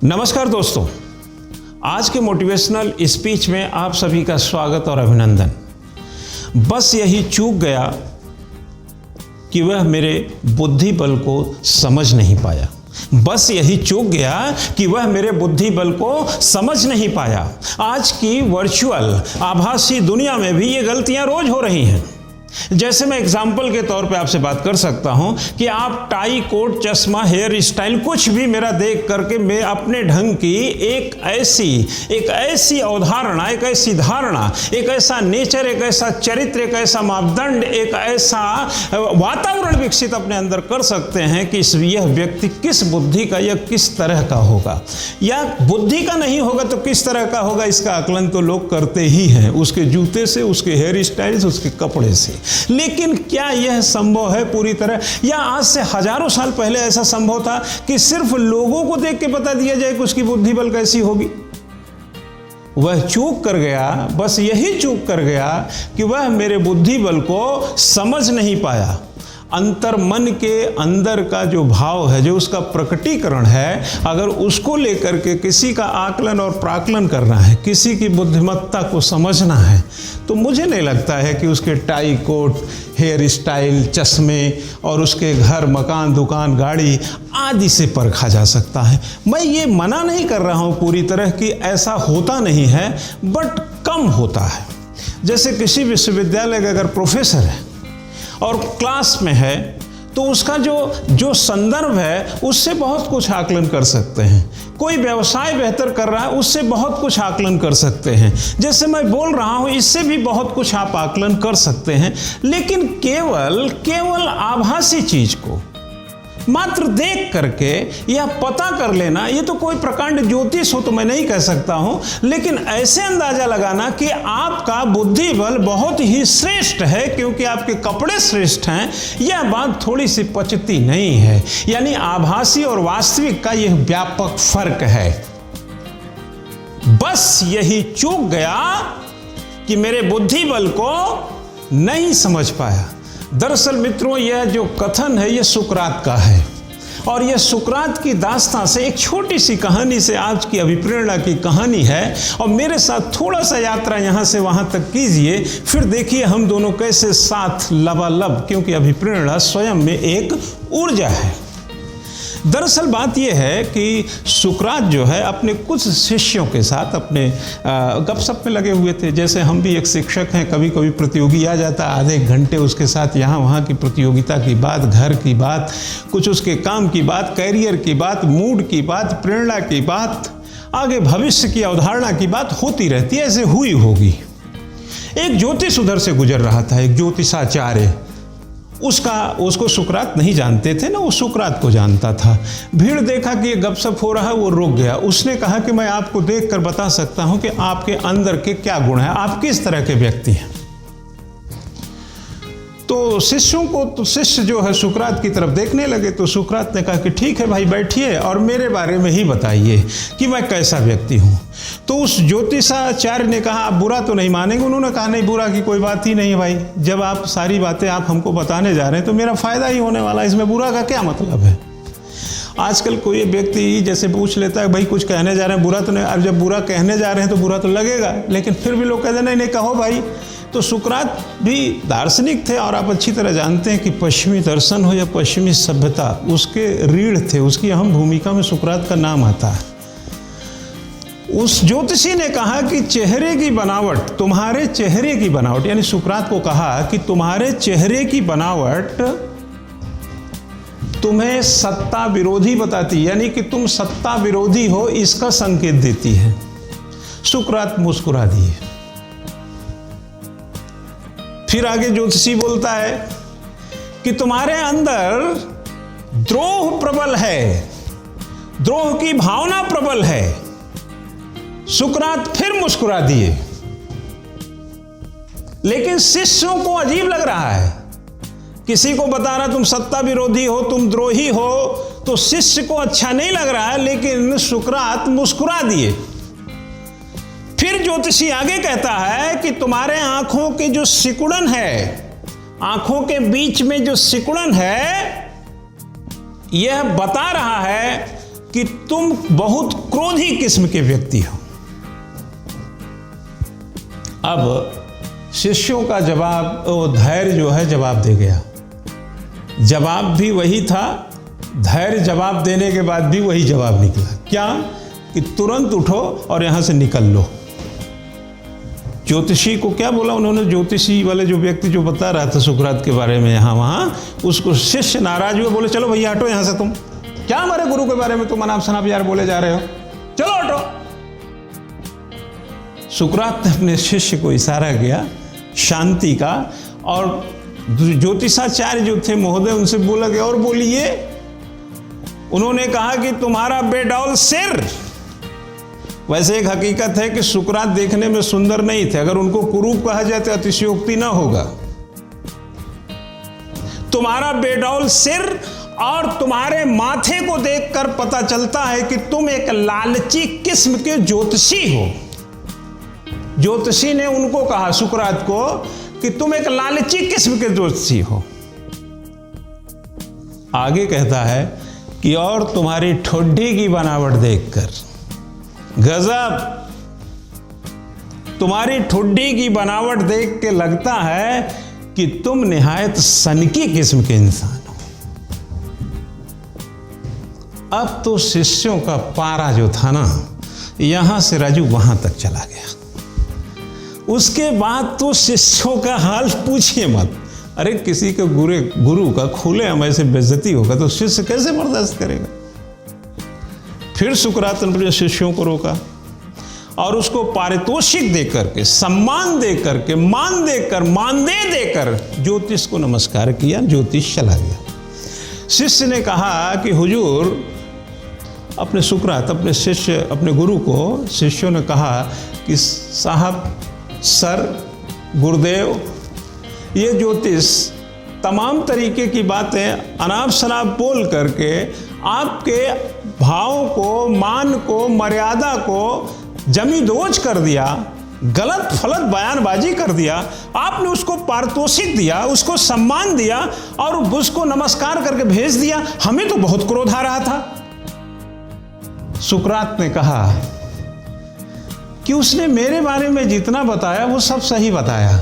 नमस्कार दोस्तों, आज के मोटिवेशनल स्पीच में आप सभी का स्वागत और अभिनंदन। बस यही चूक गया कि वह मेरे बुद्धि बल को समझ नहीं पाया। बस यही चूक गया कि वह मेरे बुद्धि बल को समझ नहीं पाया। आज की वर्चुअल आभासी दुनिया में भी ये गलतियां रोज हो रही हैं। जैसे मैं एग्जाम्पल के तौर पे आपसे बात कर सकता हूं कि आप टाई, कोट, चश्मा, हेयर स्टाइल कुछ भी मेरा देख करके मैं अपने ढंग की एक ऐसी अवधारणा, एक ऐसी धारणा, एक ऐसा नेचर, एक ऐसा चरित्र, एक ऐसा मापदंड, एक ऐसा वातावरण विकसित अपने अंदर कर सकते हैं कि यह व्यक्ति किस बुद्धि का या किस तरह का होगा, या बुद्धि का नहीं होगा तो किस तरह का होगा, इसका आकलन तो लोग करते ही हैं, उसके जूते से, उसके हेयर स्टाइल से, उसके कपड़े से। लेकिन क्या यह संभव है पूरी तरह, या आज से हजारों साल पहले ऐसा संभव था कि सिर्फ लोगों को देख के बता दिया जाए कि उसकी बुद्धि बल कैसी होगी? वह चूक कर गया, बस यही चूक कर गया कि वह मेरे बुद्धि बल को समझ नहीं पाया। अंतर मन के अंदर का जो भाव है, जो उसका प्रकटीकरण है, अगर उसको लेकर के किसी का आकलन और प्राकलन करना है, किसी की बुद्धिमत्ता को समझना है, तो मुझे नहीं लगता है कि उसके टाई, कोट, हेयर स्टाइल, चश्मे और उसके घर, मकान, दुकान, गाड़ी आदि से परखा जा सकता है। मैं ये मना नहीं कर रहा हूँ पूरी तरह कि ऐसा होता नहीं है, बट कम होता है। जैसे किसी विश्वविद्यालय का अगर प्रोफेसर है और क्लास में है तो उसका जो संदर्भ है उससे बहुत कुछ आकलन कर सकते हैं। कोई व्यवसाय बेहतर कर रहा है उससे बहुत कुछ आकलन कर सकते हैं। जैसे मैं बोल रहा हूं इससे भी बहुत कुछ आप आकलन कर सकते हैं। लेकिन केवल आभासी चीज को मात्र देख करके यह पता कर लेना, ये तो कोई प्रकांड ज्योतिष हो तो मैं नहीं कह सकता हूं, लेकिन ऐसे अंदाजा लगाना कि आपका बुद्धि बल बहुत ही श्रेष्ठ है क्योंकि आपके कपड़े श्रेष्ठ हैं, यह बात थोड़ी सी पचती नहीं है। यानी आभासी और वास्तविक का यह व्यापक फर्क है। बस यही चूक गया कि मेरे बुद्धि बल को नहीं समझ पाया। दरअसल मित्रों, यह जो कथन है यह सुकरात का है, और यह सुकरात की दास्तां से एक छोटी सी कहानी से आज की अभिप्रेरणा की कहानी है। और मेरे साथ थोड़ा सा यात्रा यहाँ से वहाँ तक कीजिए, फिर देखिए हम दोनों कैसे साथ लबालब, क्योंकि अभिप्रेरणा स्वयं में एक ऊर्जा है। दरअसल बात यह है कि सुकरात जो है अपने कुछ शिष्यों के साथ अपने गपशप में लगे हुए थे। जैसे हम भी एक शिक्षक हैं, कभी कभी प्रतियोगी आ जाता, आधे घंटे उसके साथ यहाँ वहाँ की प्रतियोगिता की बात, घर की बात, कुछ उसके काम की बात, कैरियर की बात, मूड की बात, प्रेरणा की बात, आगे भविष्य की अवधारणा की बात होती रहती है, ऐसे हुई होगी। एक ज्योतिष उधर से गुजर रहा था, एक ज्योतिषाचार्य, उसको सुकरात नहीं जानते थे ना, वो सुकरात को जानता था। भीड़ देखा कि ये गपशप हो रहा है, वो रुक गया। उसने कहा कि मैं आपको देखकर बता सकता हूं कि आपके अंदर के क्या गुण हैं, आप किस तरह के व्यक्ति हैं। तो शिष्य जो है सुकरात की तरफ देखने लगे। तो सुकरात ने कहा कि ठीक है भाई, बैठिए और मेरे बारे में ही बताइए कि मैं कैसा व्यक्ति हूँ। तो उस ज्योतिषाचार्य ने कहा आप बुरा तो नहीं मानेंगे? उन्होंने कहा नहीं, बुरा की कोई बात ही नहीं है भाई, जब आप सारी बातें आप हमको बताने जा रहे हैं तो मेरा फायदा ही होने वाला है, इसमें बुरा का क्या मतलब है। आजकल कोई व्यक्ति जैसे पूछ लेता है भाई कुछ कहने जा रहे हैं, बुरा तो नहीं, और जब बुरा कहने जा रहे हैं तो बुरा तो लगेगा, लेकिन फिर भी लोग कहते नहीं कहो भाई। तो सुकरात भी दार्शनिक थे, और आप अच्छी तरह जानते हैं कि पश्चिमी दर्शन हो या पश्चिमी सभ्यता, उसके रीढ़ थे, उसकी अहम भूमिका में सुकरात का नाम आता है। उस ज्योतिषी ने कहा कि चेहरे की बनावट, तुम्हारे चेहरे की बनावट, यानी सुकरात को कहा कि तुम्हारे चेहरे की बनावट तुम्हें सत्ता विरोधी बताती, यानी कि तुम सत्ता विरोधी हो, इसका संकेत देती है। सुकरात मुस्कुरा दिए। फिर आगे ज्योतिषी बोलता है कि तुम्हारे अंदर द्रोह प्रबल है, द्रोह की भावना प्रबल है। सुकरात फिर मुस्कुरा दिए। लेकिन शिष्यों को अजीब लग रहा है, किसी को बता रहा तुम सत्ता विरोधी हो, तुम द्रोही हो, तो शिष्य को अच्छा नहीं लग रहा है, लेकिन सुकरात मुस्कुरा दिए। फिर ज्योतिषी आगे कहता है कि तुम्हारे आंखों के जो सिकुड़न है, आंखों के बीच में जो सिकुड़न है, यह बता रहा है कि तुम बहुत क्रोधी किस्म के व्यक्ति हो। अब शिष्यों का जवाब, वो धैर्य जो है जवाब दे गया। जवाब भी वही था, धैर्य जवाब देने के बाद भी वही जवाब निकला। क्या? कि तुरंत उठो और यहां से निकल लो। ज्योतिषी को क्या बोला उन्होंने? ज्योतिषी वाले जो व्यक्ति जो बता रहा था सुकरात के बारे में यहाँ वहाँ, उसको शिष्य नाराज हुए, बोले चलो भैया हटो यहाँ से, तुम क्या हमारे गुरु के बारे में तुम अनाप शनाप यार बोले जा रहे हो, चलो हटो। सुकरात ने अपने शिष्य को इशारा किया शांति का, और ज्योतिषाचार्य जो थे महोदय उनसे बोला कि और बोलिए। उन्होंने कहा कि तुम्हारा बेडौल सिर। वैसे एक हकीकत है कि सुकरात देखने में सुंदर नहीं थे, अगर उनको कुरूप कहा जाए तो अतिशयोक्ति ना होगा। तुम्हारा बेडौल सिर और तुम्हारे माथे को देखकर पता चलता है कि तुम एक लालची किस्म के ज्योतिषी हो। ज्योतिषी ने उनको कहा सुकरात को कि तुम एक लालची किस्म के ज्योतिषी हो। आगे कहता है कि और तुम्हारी ठोड्डी की बनावट देखकर, गजब, तुम्हारी ठुड्डी की बनावट देख के लगता है कि तुम निहायत सनकी किस्म के इंसान हो। अब तो शिष्यों का पारा जो था ना, यहां से राजू वहां तक चला गया। उसके बाद तो शिष्यों का हाल पूछिए मत। अरे किसी के गुरु का खुले हम से बेइज्जती होगा तो शिष्य कैसे बर्दाश्त करेगा? फिर सुकरात ने अपने शिष्यों को रोका और उसको पारितोषिक देकर के, सम्मान देकर के, मानदेय देकर ज्योतिष को नमस्कार किया। ज्योतिष चला गया। शिष्य ने कहा कि हुजूर, अपने सुकरात, अपने शिष्य, अपने गुरु को शिष्यों ने कहा कि साहब, सर, गुरुदेव, ये ज्योतिष तमाम तरीके की बातें अनाप शनाप बोल करके आपके भाव को, मान को, मर्यादा को जमी दोज कर दिया, गलत फलत बयानबाजी कर दिया। आपने उसको पारितोषिक दिया, उसको सम्मान दिया और उसको नमस्कार करके भेज दिया। हमें तो बहुत क्रोध आ रहा था। सुकरात ने कहा कि उसने मेरे बारे में जितना बताया वो सब सही बताया,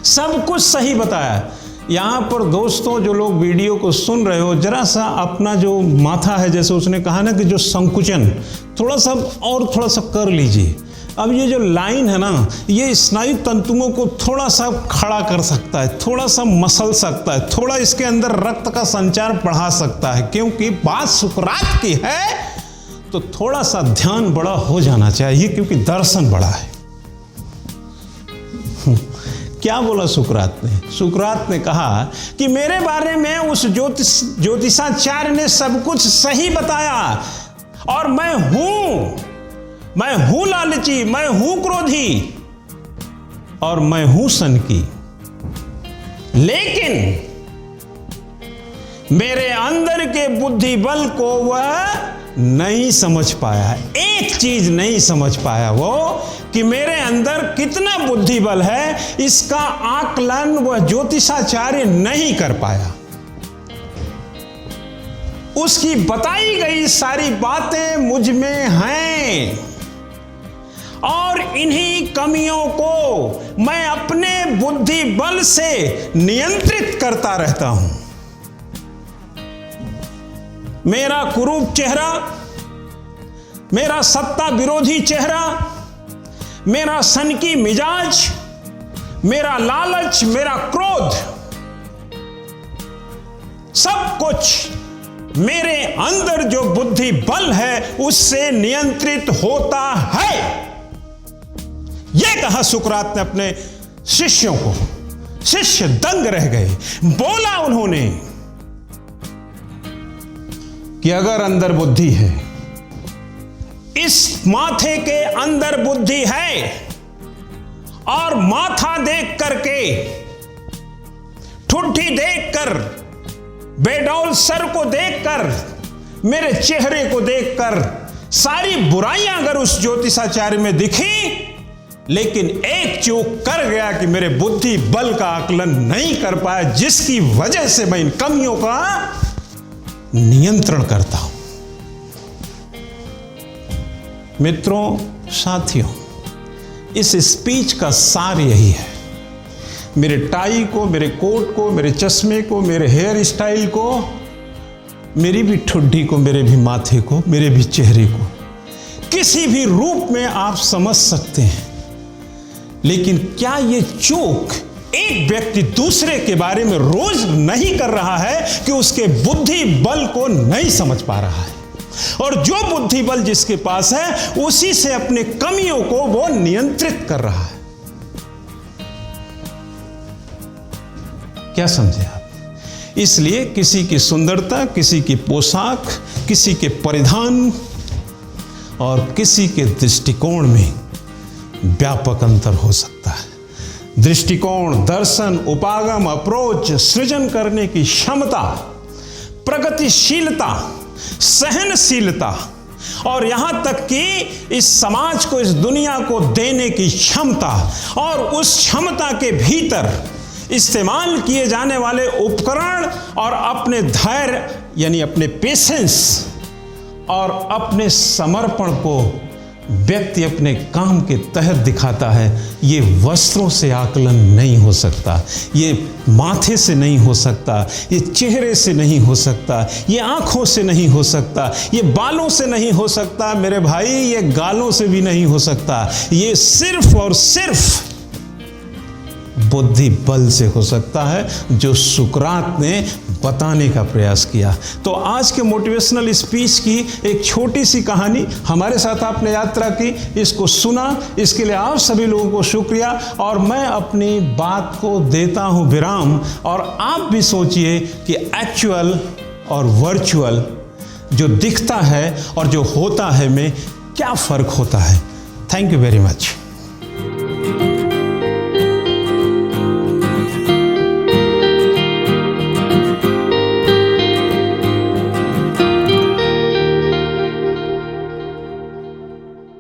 सब कुछ सही बताया। यहां पर दोस्तों जो लोग वीडियो को सुन रहे हो, जरा सा अपना जो माथा है, जैसे उसने कहा ना कि जो संकुचन, थोड़ा सा कर लीजिए। अब ये जो लाइन है ना, ये स्नायु तंतुओं को थोड़ा सा खड़ा कर सकता है, थोड़ा सा मसल सकता है, थोड़ा इसके अंदर रक्त का संचार बढ़ा सकता है। क्योंकि बात सुकरात की है तो थोड़ा सा ध्यान बड़ा हो जाना चाहिए, क्योंकि दर्शन बड़ा है। क्या बोला सुकरात ने? सुकरात ने कहा कि मेरे बारे में उस ज्योतिषाचार्य ने सब कुछ सही बताया, और मैं हूं लालची, मैं हूं क्रोधी, और मैं हूं सनकी। लेकिन मेरे अंदर के बुद्धि बल को वह नहीं समझ पाया। एक चीज नहीं समझ पाया वो, कि मेरे अंदर कितना बुद्धि बल है, इसका आकलन वह ज्योतिषाचार्य नहीं कर पाया। उसकी बताई गई सारी बातें मुझ में हैं, और इन्हीं कमियों को मैं अपने बुद्धि बल से नियंत्रित करता रहता हूं। मेरा कुरूप चेहरा, मेरा सत्ता विरोधी चेहरा, मेरा सनकी मिजाज, मेरा लालच, मेरा क्रोध, सब कुछ मेरे अंदर जो बुद्धि बल है उससे नियंत्रित होता है। यह कहा सुकरात ने अपने शिष्यों को। शिष्य दंग रह गए। बोला उन्होंने कि अगर अंदर बुद्धि है, इस माथे के अंदर बुद्धि है, और माथा देख करके, ठुड्डी देखकर, बेडौल सर को देखकर, मेरे चेहरे को देखकर सारी बुराइयां अगर उस ज्योतिषाचार्य में दिखी, लेकिन एक चूक कर गया कि मेरे बुद्धि बल का आकलन नहीं कर पाया, जिसकी वजह से मैं इन कमियों का नियंत्रण करता हूं। मित्रों, साथियों, इस स्पीच का सार यही है। मेरे टाई को, मेरे कोट को, मेरे चश्मे को, मेरे हेयर स्टाइल को, मेरी भी ठुड्डी को, मेरे भी माथे को, मेरे भी चेहरे को किसी भी रूप में आप समझ सकते हैं, लेकिन क्या ये चूक एक व्यक्ति दूसरे के बारे में रोज नहीं कर रहा है कि उसके बुद्धि बल को नहीं समझ पा रहा है, और जो बुद्धि बल जिसके पास है उसी से अपने कमियों को वो नियंत्रित कर रहा है। क्या समझे आप? इसलिए किसी की सुंदरता, किसी की पोशाक, किसी के परिधान और किसी के दृष्टिकोण में व्यापक अंतर हो सकता है। दृष्टिकोण, दर्शन, उपागम, अप्रोच, सृजन करने की क्षमता, प्रगतिशीलता, सहनशीलता और यहां तक कि इस समाज को, इस दुनिया को देने की क्षमता, और उस क्षमता के भीतर इस्तेमाल किए जाने वाले उपकरण और अपने धैर्य यानी अपने पेशेंस और अपने समर्पण को व्यक्ति अपने काम के तहत दिखाता है। ये वस्त्रों से आकलन नहीं हो सकता, ये माथे से नहीं हो सकता, ये चेहरे से नहीं हो सकता, ये आंखों से नहीं हो सकता, ये बालों से नहीं हो सकता मेरे भाई, ये गालों से भी नहीं हो सकता। ये सिर्फ और सिर्फ बुद्धि बल से हो सकता है, जो सुकरात ने बताने का प्रयास किया। तो आज के मोटिवेशनल स्पीच की एक छोटी सी कहानी हमारे साथ आपने यात्रा की, इसको सुना, इसके लिए आप सभी लोगों को शुक्रिया। और मैं अपनी बात को देता हूं विराम, और आप भी सोचिए कि एक्चुअल और वर्चुअल जो दिखता है और जो होता है में क्या फर्क होता है। Thank you very much.